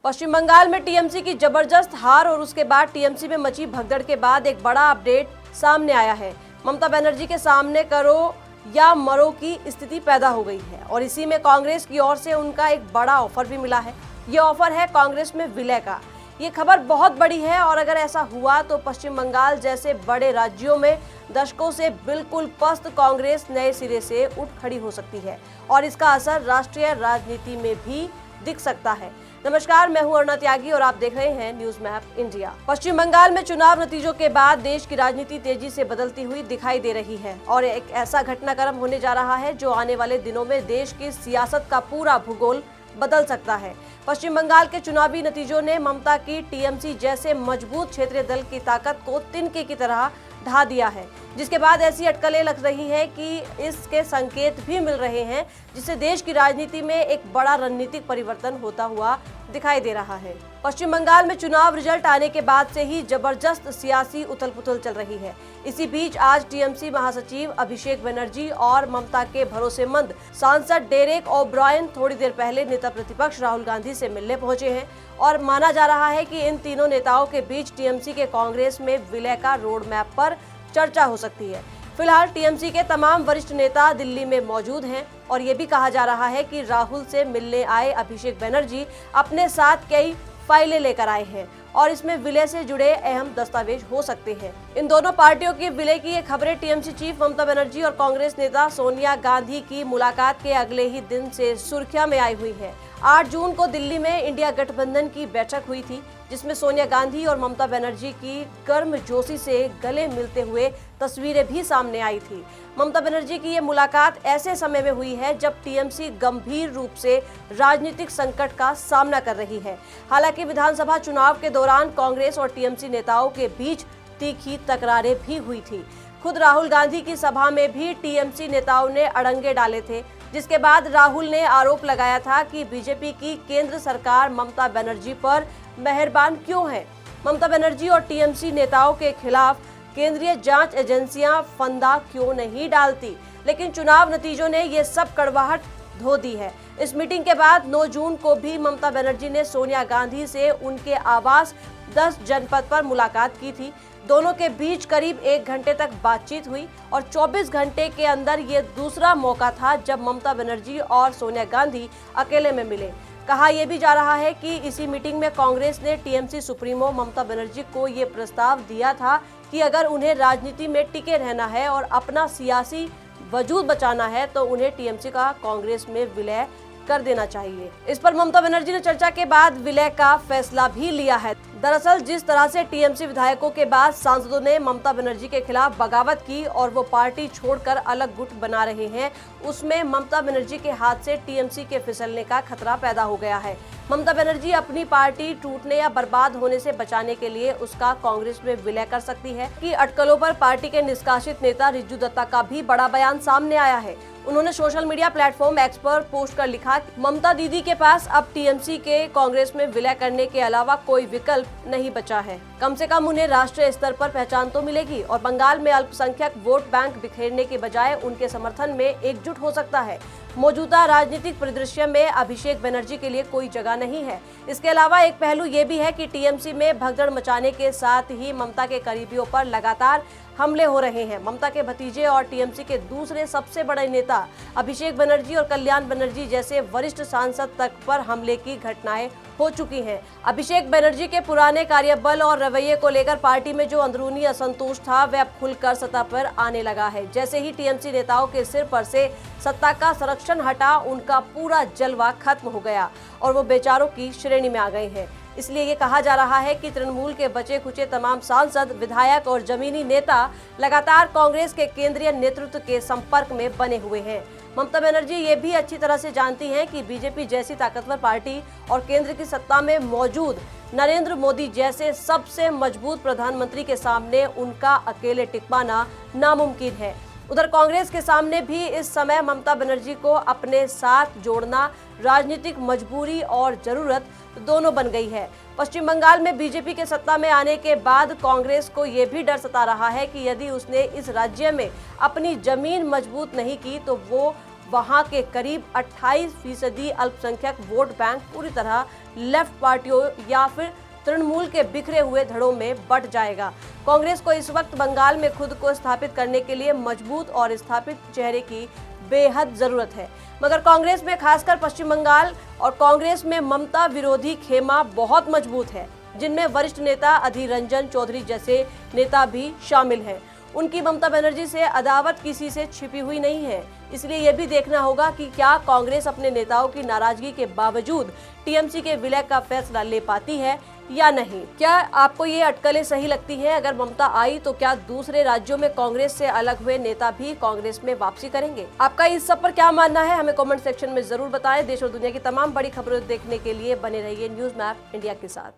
पश्चिम बंगाल में टीएमसी की जबरदस्त हार और उसके बाद टीएमसी में मची भगदड़ के बाद एक बड़ा अपडेट सामने आया है। ममता बनर्जी के सामने करो या मरो की स्थिति पैदा हो गई है और इसी में कांग्रेस की ओर से उनका एक बड़ा ऑफर भी मिला है। ये ऑफर है कांग्रेस में विलय का। ये खबर बहुत बड़ी है और अगर ऐसा हुआ तो पश्चिम बंगाल जैसे बड़े राज्यों में दशकों से बिल्कुल पस्त कांग्रेस नए सिरे से उठ खड़ी हो सकती है और इसका असर राष्ट्रीय राजनीति में भी दिख सकता है। नमस्कार, मैं हूं अरुणा त्यागी और आप देख रहे हैं न्यूज मैप इंडिया। पश्चिम बंगाल में चुनाव नतीजों के बाद देश की राजनीति तेजी से बदलती हुई दिखाई दे रही है और एक ऐसा घटनाक्रम होने जा रहा है जो आने वाले दिनों में देश की सियासत का पूरा भूगोल बदल सकता है। पश्चिम बंगाल के चुनावी नतीजों ने ममता की टीएमसी जैसे मजबूत क्षेत्रीय दल की ताकत को तिनके की तरह ढा दिया है, जिसके बाद ऐसी अटकलें लग रही हैं कि इसके संकेत भी मिल रहे हैं जिससे देश की राजनीति में एक बड़ा रणनीतिक परिवर्तन होता हुआ दिखाई दे रहा है। पश्चिम बंगाल में चुनाव रिजल्ट आने के बाद से ही जबरदस्त सियासी उथल-पुथल चल रही है। इसी बीच आज टीएमसी महासचिव अभिषेक बनर्जी और ममता के भरोसेमंद सांसद डेरेक ओब्रायन थोड़ी देर पहले नेता प्रतिपक्ष राहुल गांधी से मिलने पहुंचे हैं और माना जा रहा है कि इन तीनों नेताओं के बीच टीएमसी के कांग्रेस में विलय का रोड मैप पर चर्चा हो सकती है। फिलहाल टीएमसी के तमाम वरिष्ठ नेता दिल्ली में मौजूद हैं और ये भी कहा जा रहा है कि राहुल से मिलने आए अभिषेक बनर्जी अपने साथ कई फाइलें लेकर आए हैं और इसमें विलय से जुड़े अहम दस्तावेज हो सकते हैं। इन दोनों पार्टियों के विलय की ये खबरें टीएमसी चीफ ममता बनर्जी और कांग्रेस नेता सोनिया गांधी की मुलाकात के अगले ही दिन से सुर्खियां में आई हुई है। 8 जून को दिल्ली में इंडिया गठबंधन की बैठक हुई थी जिसमें सोनिया गांधी और ममता बनर्जी की गर्मजोशी से गले मिलते हुए तस्वीरें भी सामने आई थी। ममता बनर्जी की ये मुलाकात ऐसे समय में हुई है जब टीएमसी गंभीर रूप से राजनीतिक संकट का सामना कर रही है। हालांकि विधानसभा चुनाव के दौरान कांग्रेस और टीएमसी नेताओं के बीच तीखी तकरारें भी हुई थी। खुद राहुल गांधी की सभा में भी टीएमसी नेताओं ने अड़ंगे डाले थे, जिसके बाद राहुल ने आरोप लगाया था कि बीजेपी की केंद्र सरकार ममता बनर्जी पर मेहरबान क्यों है। ममता बनर्जी और टीएमसी नेताओं के खिलाफ केंद्रीय जांच एजेंसियां फंदा क्यों नहीं डालती, लेकिन चुनाव नतीजों ने ये सब कड़वाहट धो दी है। इस मीटिंग के बाद 9 जून को भी ममता बनर्जी ने सोनिया गांधी से उनके आवास 10 जनपद पर मुलाकात की थी। दोनों के बीच करीब 1 घंटे तक बातचीत हुई और 24 घंटे के अंदर ये दूसरा मौका था जब ममता बनर्जी और सोनिया गांधी अकेले में मिले। कहा यह भी जा रहा है कि इसी मीटिंग में कांग्रेस ने टीएमसी सुप्रीमो ममता बनर्जी को ये प्रस्ताव दिया था कि अगर उन्हें राजनीति में टिके रहना है और अपना सियासी वजूद बचाना है तो उन्हें टीएमसी का कांग्रेस में विलय कर देना चाहिए। इस पर ममता बनर्जी ने चर्चा के बाद विलय का फैसला भी लिया है। दरअसल जिस तरह से टीएमसी विधायकों के बाद सांसदों ने ममता बनर्जी के खिलाफ बगावत की और वो पार्टी छोड़कर अलग गुट बना रहे हैं, उसमें ममता बनर्जी के हाथ से टीएमसी के फिसलने का खतरा पैदा हो गया है। ममता बनर्जी अपनी पार्टी टूटने या बर्बाद होने से बचाने के लिए उसका कांग्रेस में विलय कर सकती है कि अटकलों पर पार्टी के निष्कासित नेता रिज्जू दत्ता का भी बड़ा बयान सामने आया है। उन्होंने सोशल मीडिया प्लेटफॉर्म एक्स पर पोस्ट कर लिखा, ममता दीदी के पास अब टीएमसी के कांग्रेस में विलय करने के अलावा कोई विकल्प नहीं बचा है। कम से कम उन्हें राष्ट्रीय स्तर पर पहचान तो मिलेगी और बंगाल में अल्पसंख्यक वोट बैंक बिखेरने के बजाय उनके समर्थन में एकजुट हो सकता है। मौजूदा राजनीतिक परिदृश्य में अभिषेक बनर्जी के लिए कोई जगह नहीं है। इसके अलावा एक पहलू ये भी है कि टीएमसी में भगदड़ मचाने के साथ ही ममता के करीबियों पर लगातार हमले हो रहे हैं। ममता के भतीजे और टीएमसी के दूसरे सबसे बड़े नेता अभिषेक बनर्जी और कल्याण बनर्जी जैसे वरिष्ठ सांसद तक पर हमले की घटनाएं हो चुकी हैं। अभिषेक बनर्जी के पुराने कार्यबल और रवैये को लेकर पार्टी में जो अंदरूनी असंतोष था वह अब खुलकर सतह पर आने लगा है। जैसे ही टीएमसी नेताओं के सिर पर से सत्ता का संरक्षण हटा, उनका पूरा जलवा खत्म हो गया और वो बेचारों की श्रेणी में आ गए हैं। इसलिए ये कहा जा रहा है कि तृणमूल के बचे खुचे तमाम सांसद, विधायक और जमीनी नेता लगातार कांग्रेस के केंद्रीय नेतृत्व के संपर्क में बने हुए हैं। ममता बनर्जी ये भी अच्छी तरह से जानती हैं कि बीजेपी जैसी ताकतवर पार्टी और केंद्र की सत्ता में मौजूद नरेंद्र मोदी जैसे सबसे मजबूत प्रधानमंत्री के सामने उनका अकेले टिक पाना नामुमकिन है। उधर कांग्रेस के सामने भी इस समय ममता बनर्जी को अपने साथ जोड़ना राजनीतिक मजबूरी और जरूरत दोनों बन गई है। पश्चिम बंगाल में बीजेपी के सत्ता में आने के बाद कांग्रेस को ये भी डर सता रहा है कि यदि उसने इस राज्य में अपनी जमीन मजबूत नहीं की तो वो वहां के करीब 28% अल्पसंख्यक वोट बैंक पूरी तरह लेफ्ट पार्टियों या फिर तृणमूल के बिखरे हुए धड़ों में बंट जाएगा। कांग्रेस को इस वक्त बंगाल में खुद को स्थापित करने के लिए मजबूत और स्थापित चेहरे की बेहद जरूरत है, मगर कांग्रेस में खासकर पश्चिम बंगाल और कांग्रेस में ममता विरोधी खेमा बहुत मजबूत है, जिनमें वरिष्ठ नेता अधीर रंजन चौधरी जैसे नेता भी शामिल हैं। उनकी ममता बनर्जी से अदावत किसी से छिपी हुई नहीं है, इसलिए यह भी देखना होगा कि क्या कांग्रेस अपने नेताओं की नाराजगी के बावजूद टीएमसी के विलय का फैसला ले पाती है या नहीं। क्या आपको ये अटकलें सही लगती हैं? अगर ममता आई तो क्या दूसरे राज्यों में कांग्रेस से अलग हुए नेता भी कांग्रेस में वापसी करेंगे? आपका इस सब पर क्या मानना है, हमें कमेंट सेक्शन में जरूर बताएं। देश और दुनिया की तमाम बड़ी खबरें देखने के लिए बने रहिए न्यूज़ मैप इंडिया के साथ।